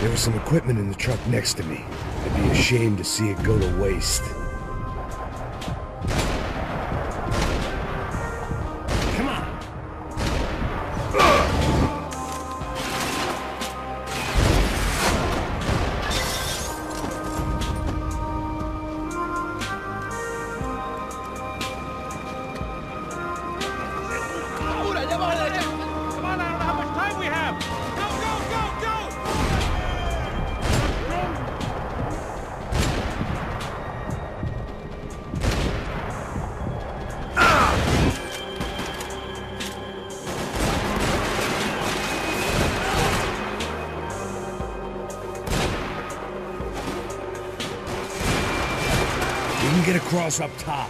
There was some equipment in the truck next to me. I'd be ashamed to see it go to waste. Come on! Get across up top.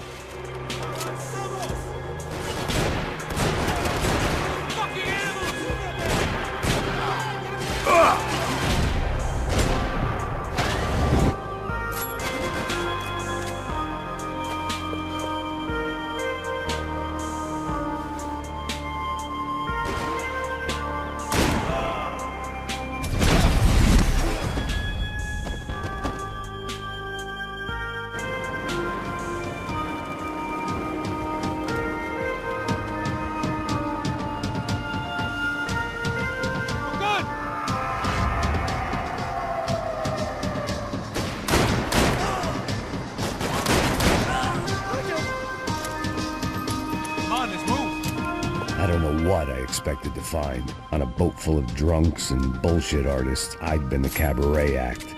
I don't know what I expected to find. On a boat full of drunks and bullshit artists, I'd been the cabaret act.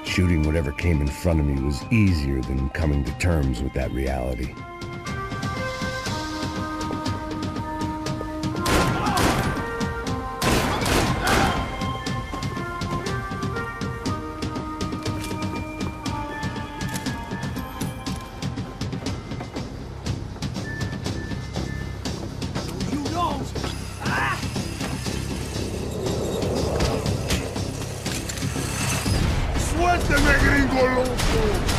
Shooting whatever came in front of me was easier than coming to terms with that reality. ¡Suélteme, gringo loco!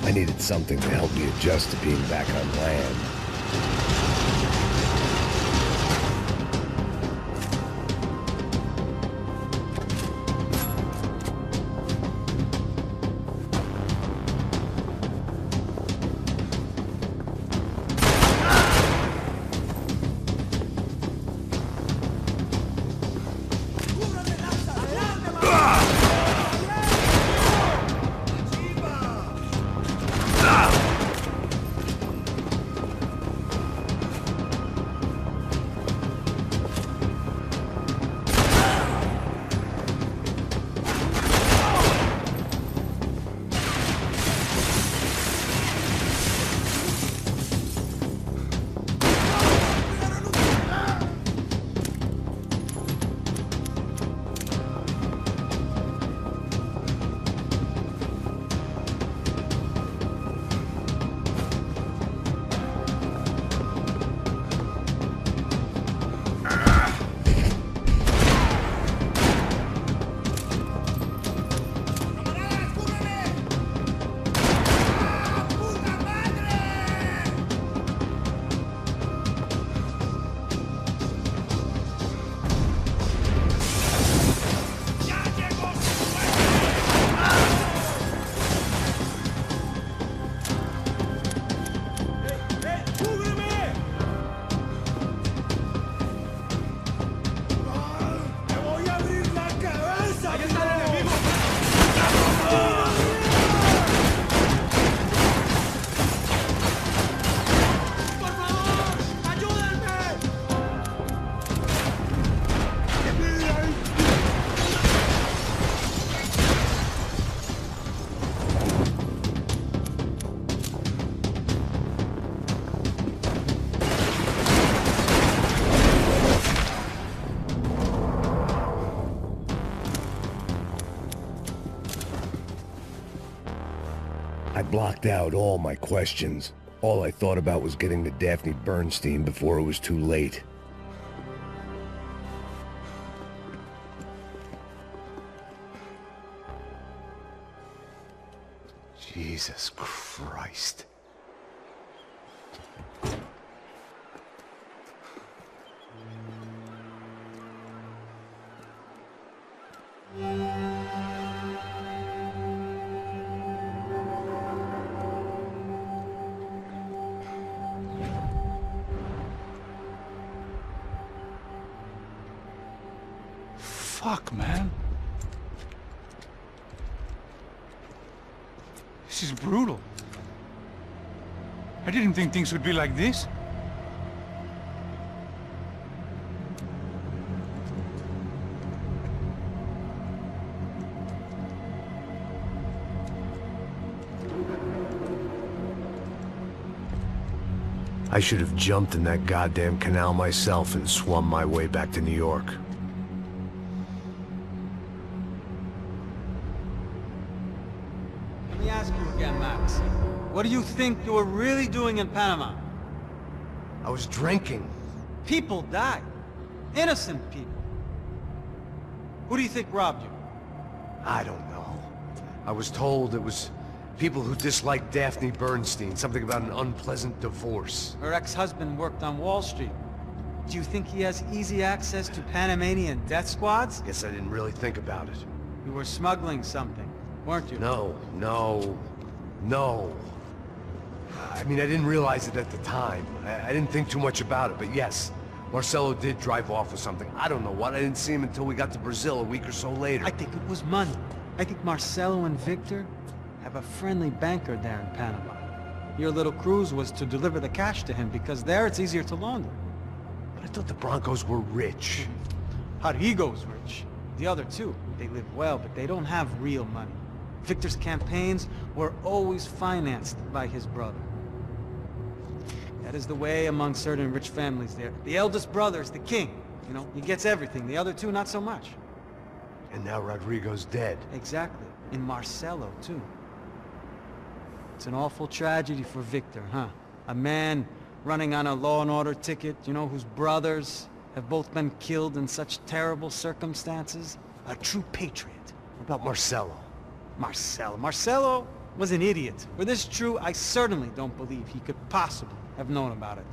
I needed something to help me adjust to being back on land. blocked out all my questions. All I thought about was getting to Daphne Bernstein before it was too late. Jesus Christ. Fuck, man. This is brutal. I didn't think things would be like this. I should have jumped in that goddamn canal myself and swum my way back to New York. Let me ask you again, Max. What do you think you were really doing in Panama? I was drinking. People died. Innocent people. Who do you think robbed you? I don't know. I was told it was people who disliked Daphne Bernstein, something about an unpleasant divorce. Her ex-husband worked on Wall Street. Do you think he has easy access to Panamanian death squads? Guess I didn't really think about it. You were smuggling something, weren't you? No. I mean, I didn't realize it at the time. I didn't think too much about it, but yes, Marcelo did drive off with something. I don't know what. I didn't see him until we got to Brazil a week or so later. I think it was money. I think Marcelo and Victor have a friendly banker there in Panama. Your little cruise was to deliver the cash to him because there it's easier to launder. But I thought the Broncos were rich. Rodrigo's rich. The other two, they live well, but they don't have real money. Victor's campaigns were always financed by his brother. That is the way among certain rich families there. The eldest brother is the king. You know, he gets everything. The other two, not so much. And now Rodrigo's dead. Exactly. And Marcelo, too. It's an awful tragedy for Victor, huh? A man running on a law and order ticket, you know, whose brothers have both been killed in such terrible circumstances. A true patriot. What about Marcelo? Marcelo was an idiot. Were this true, I certainly don't believe he could possibly have known about it.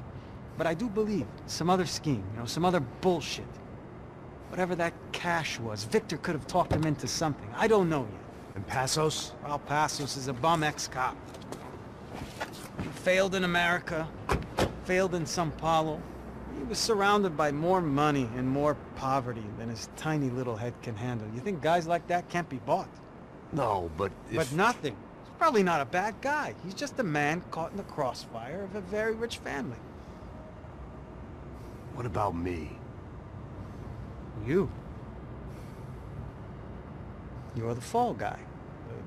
But I do believe some other scheme, you know, some other bullshit. Whatever that cash was, Victor could have talked him into something. I don't know yet. And Passos? Well, Passos is a bum ex-cop. He failed in America, failed in Sao Paulo. He was surrounded by more money and more poverty than his tiny little head can handle. You think guys like that can't be bought? No, but if... But nothing. He's probably not a bad guy. He's just a man caught in the crossfire of a very rich family. What about me? You. You're the fall guy.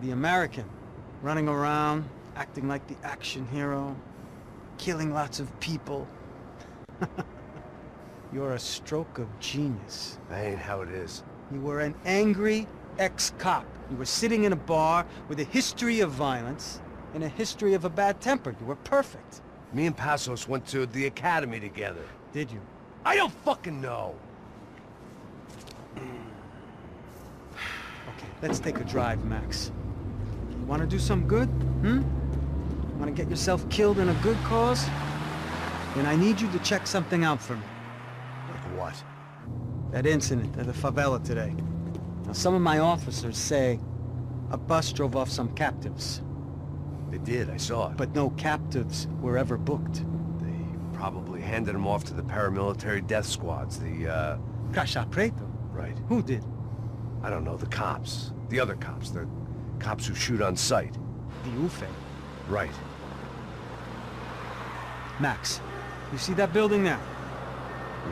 The American. Running around, acting like the action hero. Killing lots of people. You're a stroke of genius. That ain't how it is. You were an angry ex-cop. You were sitting in a bar with a history of violence and a history of a bad temper. You were perfect. Me and Passos went to the academy together. Did you? I don't fucking know! Okay, let's take a drive, Max. You want to do some good? Want to get yourself killed in a good cause? Then I need you to check something out for me. Like what? That incident at the favela today. Now, some of my officers say a bus drove off some captives. They did, I saw it. But no captives were ever booked. They probably handed them off to the paramilitary death squads, the, Caixa Preto? Right. Who did? I don't know, the cops. The other cops. The cops who shoot on sight. The UFE. Right. Max, you see that building there?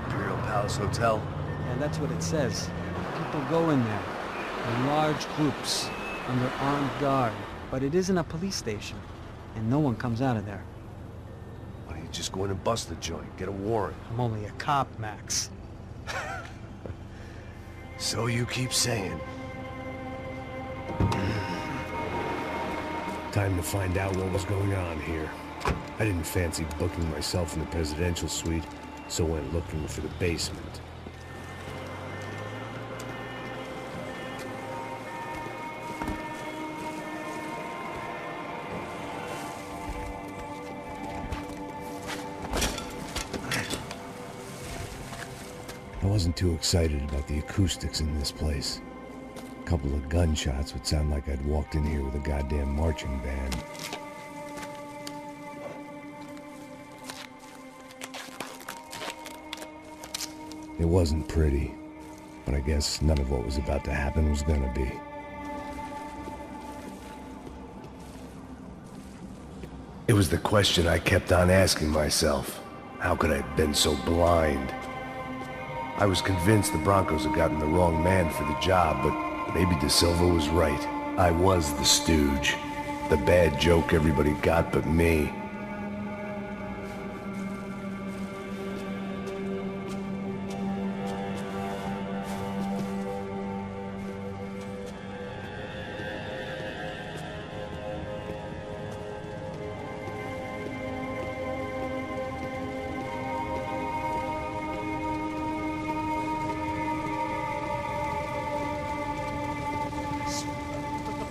Imperial Palace Hotel? And that's what it says. People go in there in large groups under armed guard. But it isn't a police station, and no one comes out of there. Why don't you just go in and bust the joint, get a warrant? I'm only a cop, Max. So you keep saying. Time to find out what was going on here. I didn't fancy booking myself in the presidential suite, so went looking for the basement. I wasn't too excited about the acoustics in this place. A couple of gunshots would sound like I'd walked in here with a goddamn marching band. It wasn't pretty, but I guess none of what was about to happen was gonna be. It was the question I kept on asking myself. How could I have been so blind? I was convinced the Broncos had gotten the wrong man for the job, but maybe De Silva was right. I was the stooge. The bad joke everybody got but me.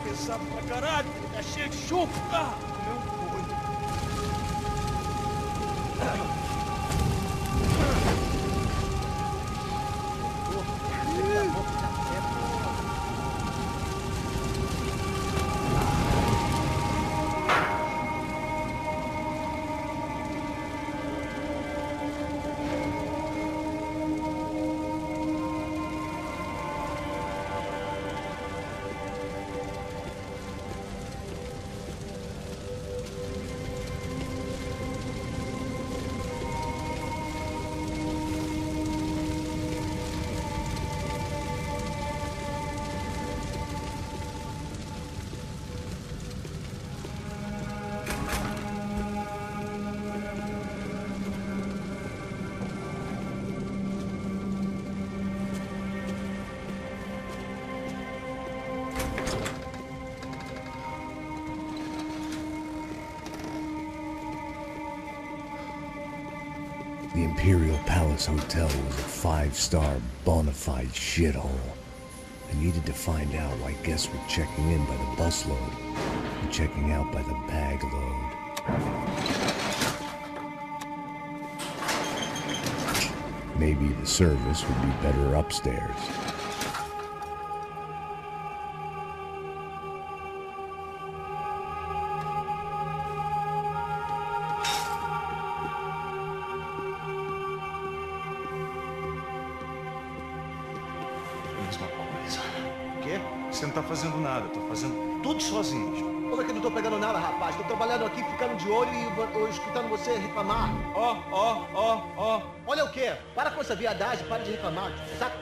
Pesado pra caralho, tá cheio de chumbo. The Imperial Palace Hotel was a five-star, bona fide shithole. I needed to find out why guests were checking in by the busload and checking out by the bag load. Maybe the service would be better upstairs. Mesma coisa. O quê? Você não tá fazendo nada, eu tô fazendo tudo sozinho. Como é que eu não tô pegando nada, rapaz? Tô trabalhando aqui, ficando de olho e eu escutando você reclamar. Ó. Olha o quê? Para com essa viadagem, para de reclamar. Saca?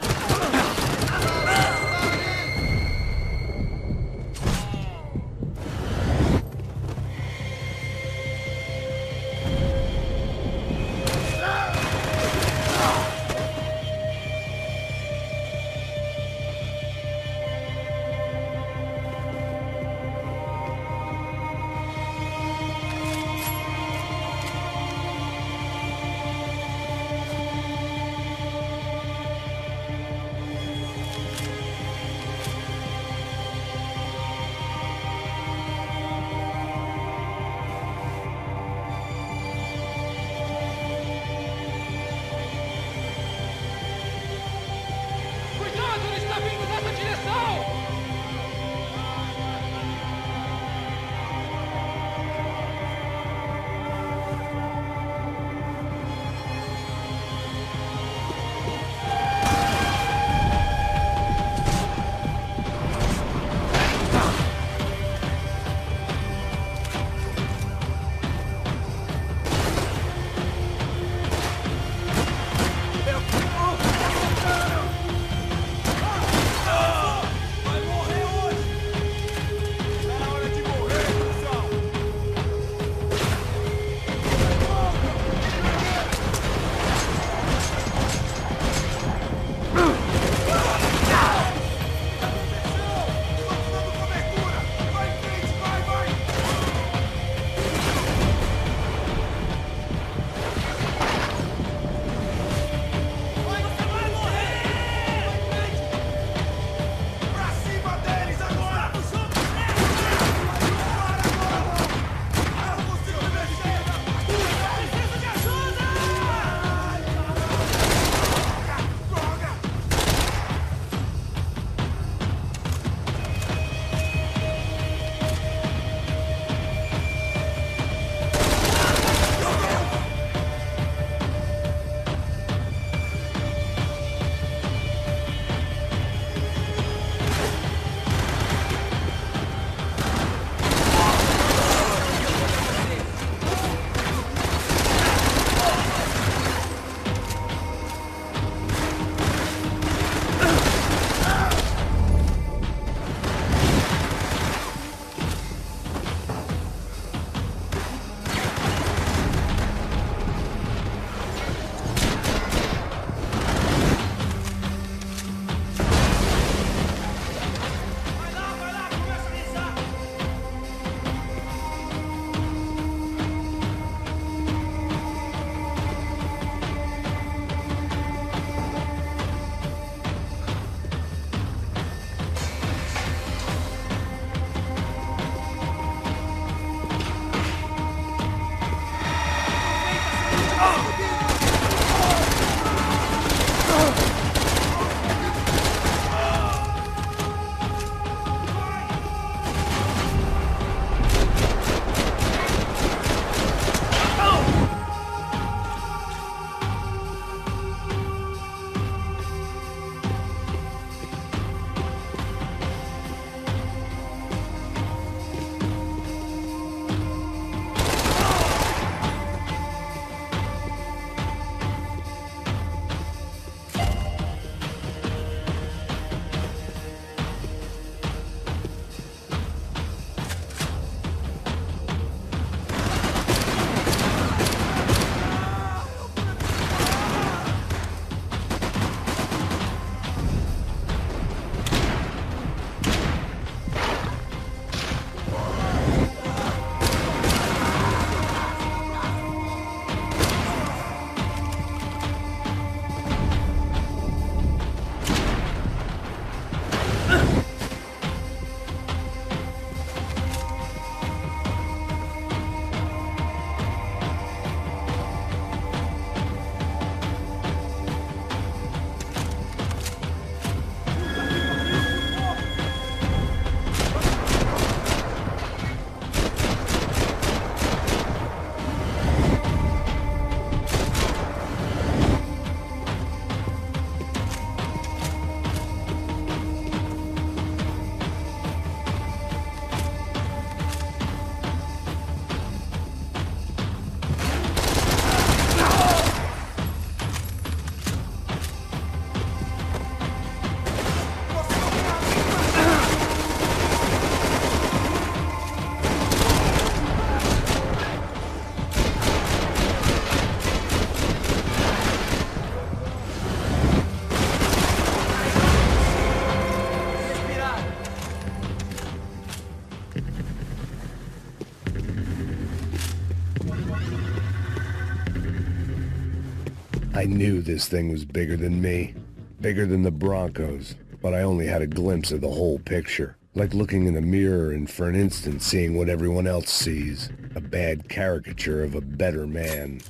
I knew this thing was bigger than me, bigger than the Broncos, but I only had a glimpse of the whole picture. Like looking in a mirror and for an instant seeing what everyone else sees, a bad caricature of a better man.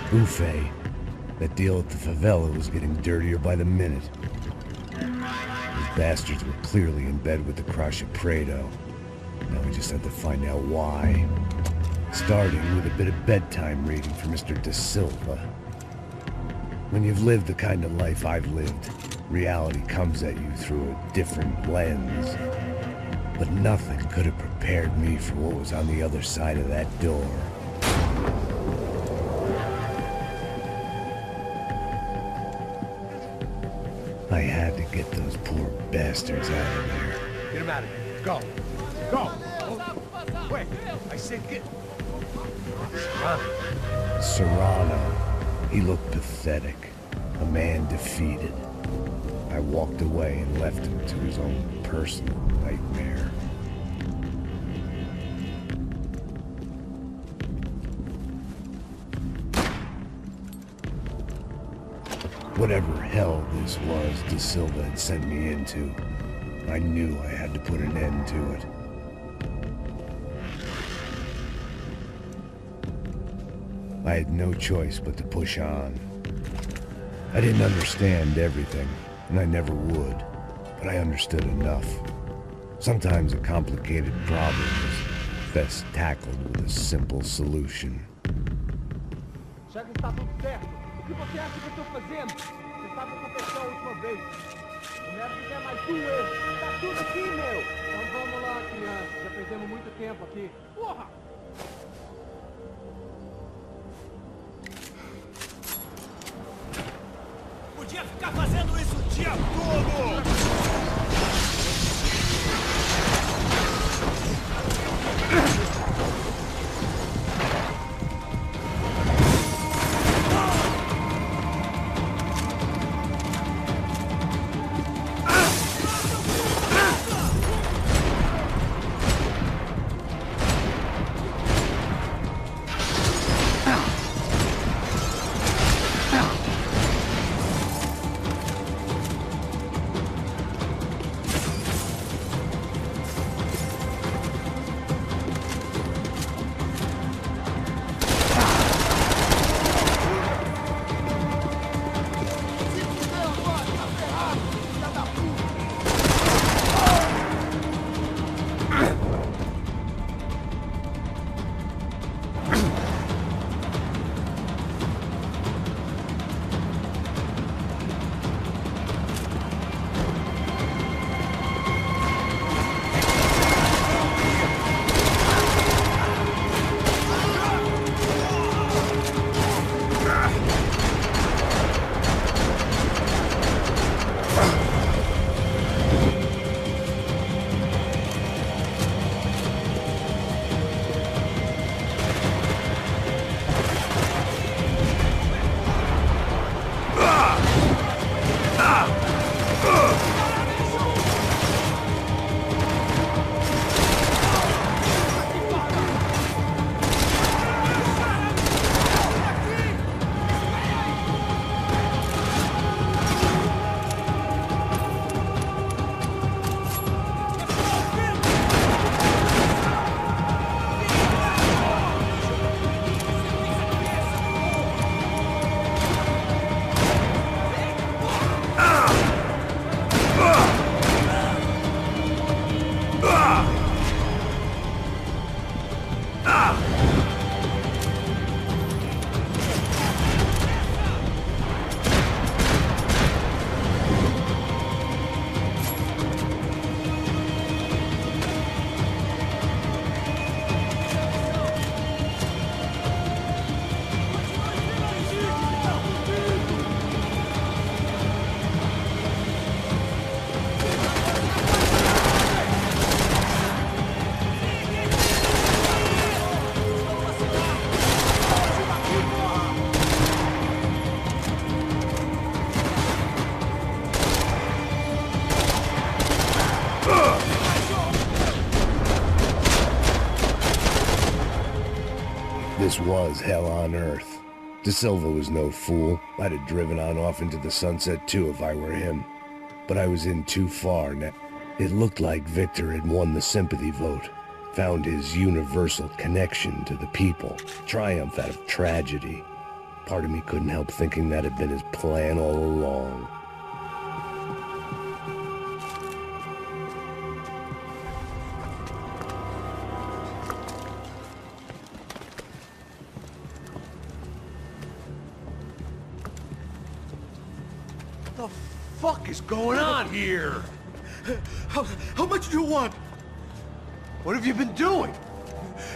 Buffet. That deal at the favela was getting dirtier by the minute. Those bastards were clearly in bed with the Crusher Prado. Now we just had to find out why. Starting with a bit of bedtime reading for Mr. De Silva. When you've lived the kind of life I've lived, reality comes at you through a different lens. But nothing could have prepared me for what was on the other side of that door. I had to get those poor bastards out of there. Get him out of here. Go. Go. Wait. I said get... Serrano. He looked pathetic. A man defeated. I walked away and left him to his own personal nightmare. Whatever hell this was De Silva had sent me into, I knew I had to put an end to it. I had no choice but to push on. I didn't understand everything, and I never would, but I understood enough. Sometimes a complicated problem is best tackled with a simple solution. Já que está tudo certo, o que você acha que eu estou fazendo? Você sabe o que aconteceu a última vez. Não é porque é mais tu erro. Tá tudo aqui, meu. Então vamos lá, criança. Já perdemos muito tempo aqui. Porra! Podia ficar fazendo isso o dia todo! This was hell on earth. De Silva was no fool. I'd have driven on off into the sunset too if I were him. But I was in too far now. It looked like Victor had won the sympathy vote, found his universal connection to the people, triumph out of tragedy. Part of me couldn't help thinking that had been his plan all along. What the fuck is going on here? How much do you want? What have you been doing?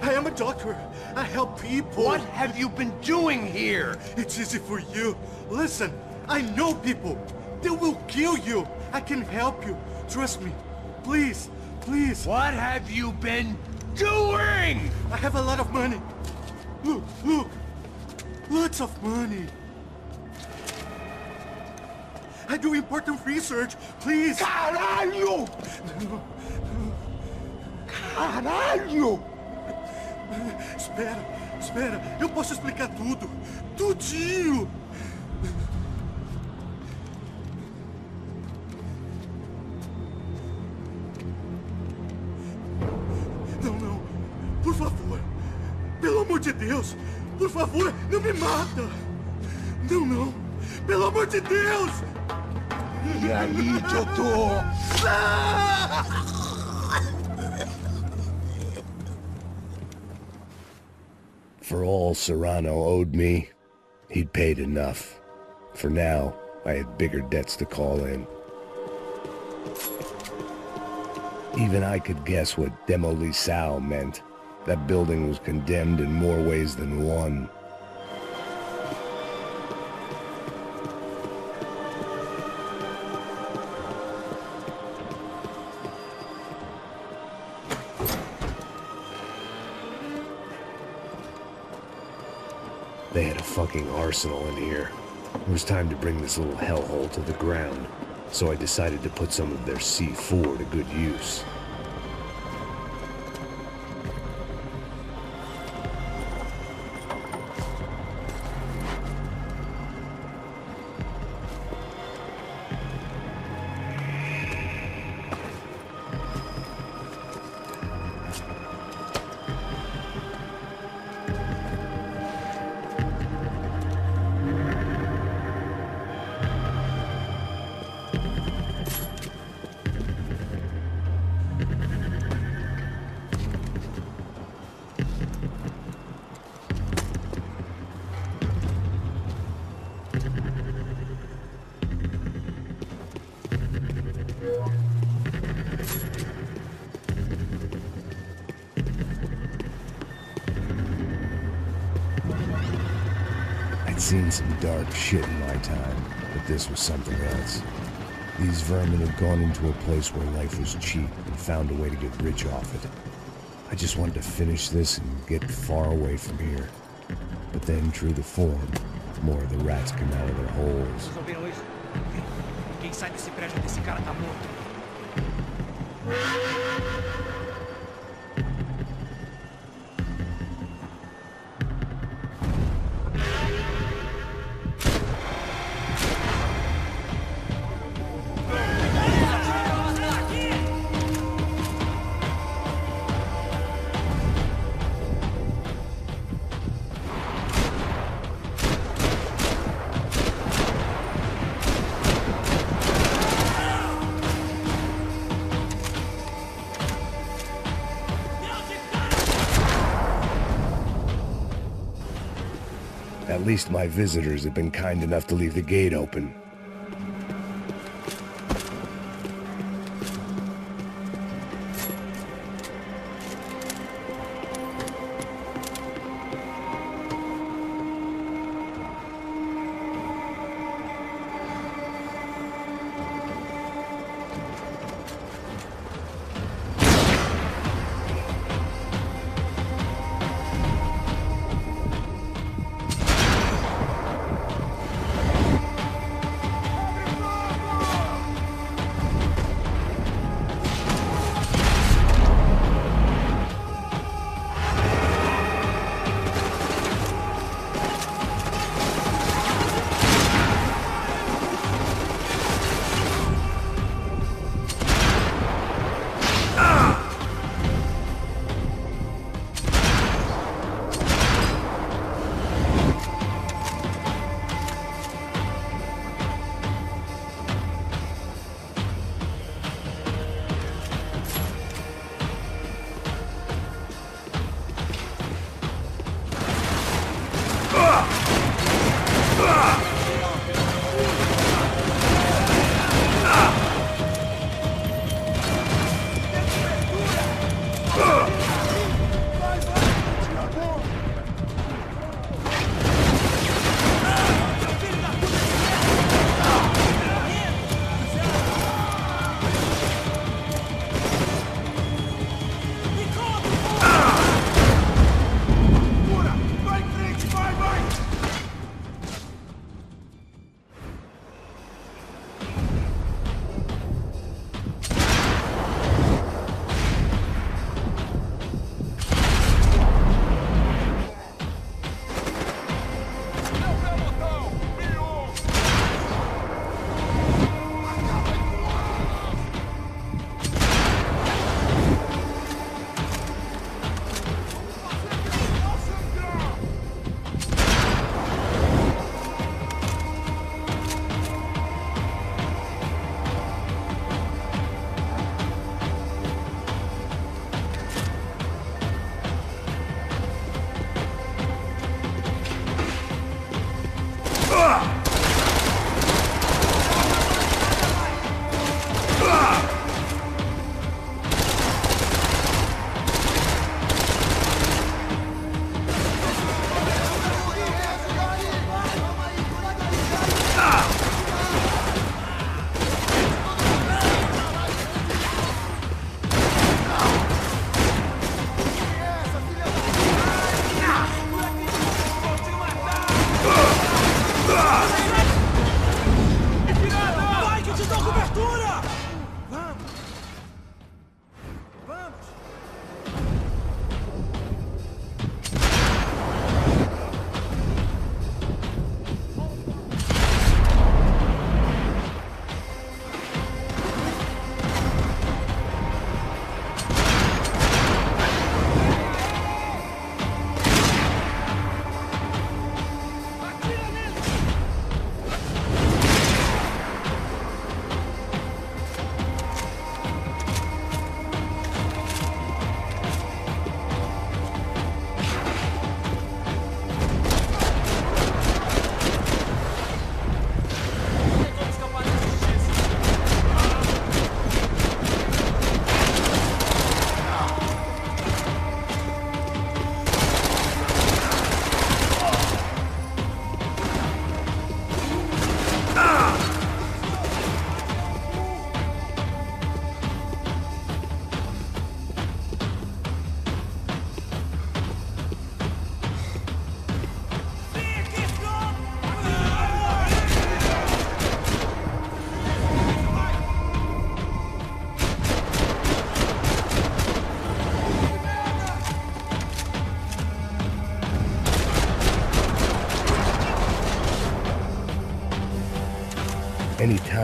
I am a doctor. I help people. What have you been doing here? It's easy for you. Listen, I know people. They will kill you. I can help you. Trust me. Please, please. What have you been doing? I have a lot of money. Look, look. Lots of money. I do important research. Please. Caralho! Caralho! Espera, espera. Eu posso explicar tudo. Tudinho. Não, não. Por favor. Pelo amor de Deus. Por favor, não me mata. Não, não. Pelo amor de Deus. E aí, doutor? For all Serrano owed me, he'd paid enough. For now, I had bigger debts to call in. Even I could guess what demolição meant. That building was condemned in more ways than one. They had a fucking arsenal in here. It was time to bring this little hellhole to the ground, so I decided to put some of their C4 to good use. I'd seen some dark shit in my time, but this was something else. These vermin had gone into a place where life was cheap and found a way to get rich off it. I just wanted to finish this and get far away from here. But then, true to form, more of the rats come out of their holes. Resolveram isso? Quem sai desse prédio desse cara tá morto. At least my visitors have been kind enough to leave the gate open.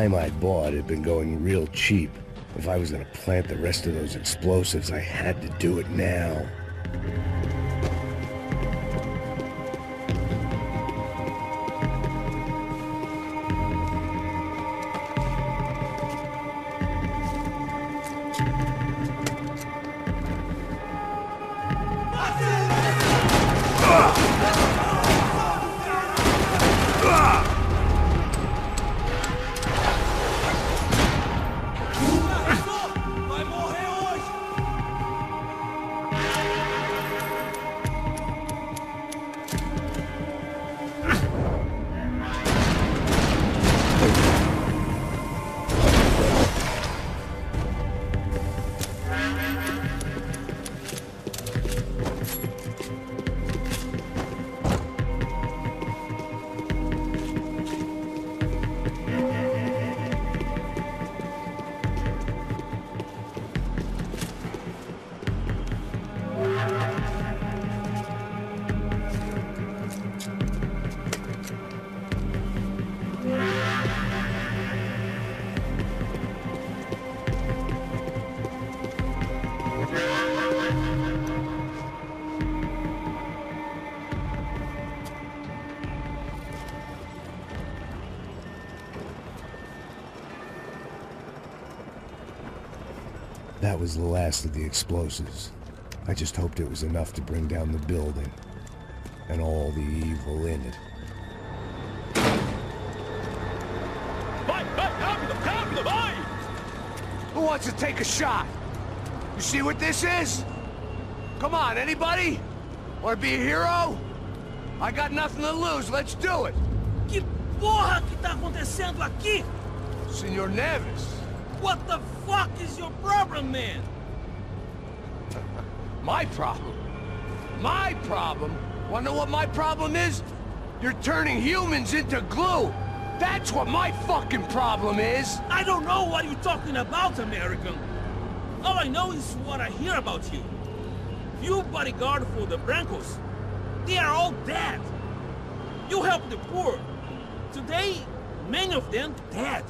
time I bought had been going real cheap. If I was gonna plant the rest of those explosives, I had to do it now. That was the last of the explosives. I just hoped it was enough to bring down the building and all the evil in it. Who wants to take a shot? You see what this is? Come on, anybody? Want to be a hero? I got nothing to lose, let's do it! Que porra que tá acontecendo aqui? Senor Neves. What the fuck is your problem, man? My problem? My problem? Wanna know what my problem is? You're turning humans into glue! That's what my fucking problem is! I don't know what you're talking about, American. All I know is what I hear about you. You bodyguard for the Brancos. They are all dead. You help the poor. Today, many of them dead.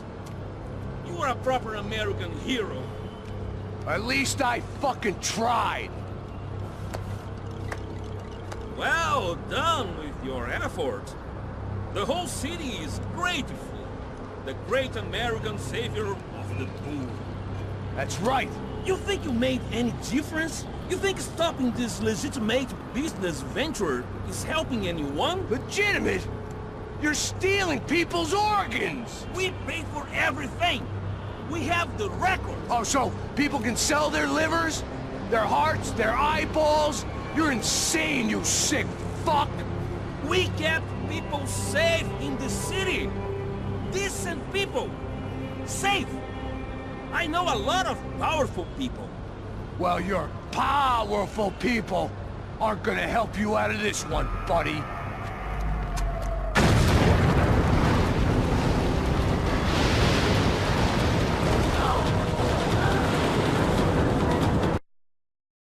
You are a proper American hero. At least I fucking tried. Well done with your effort. The whole city is grateful. The great American savior of the poor. That's right. You think you made any difference? You think stopping this legitimate business venture is helping anyone? Legitimate? You're stealing people's organs! We pay for everything. We have the record. Oh, so people can sell their livers? Their hearts? Their eyeballs? You're insane, you sick fuck! We kept people safe in the city. Decent people. Safe. I know a lot of powerful people. Well, your powerful people aren't gonna help you out of this one, buddy.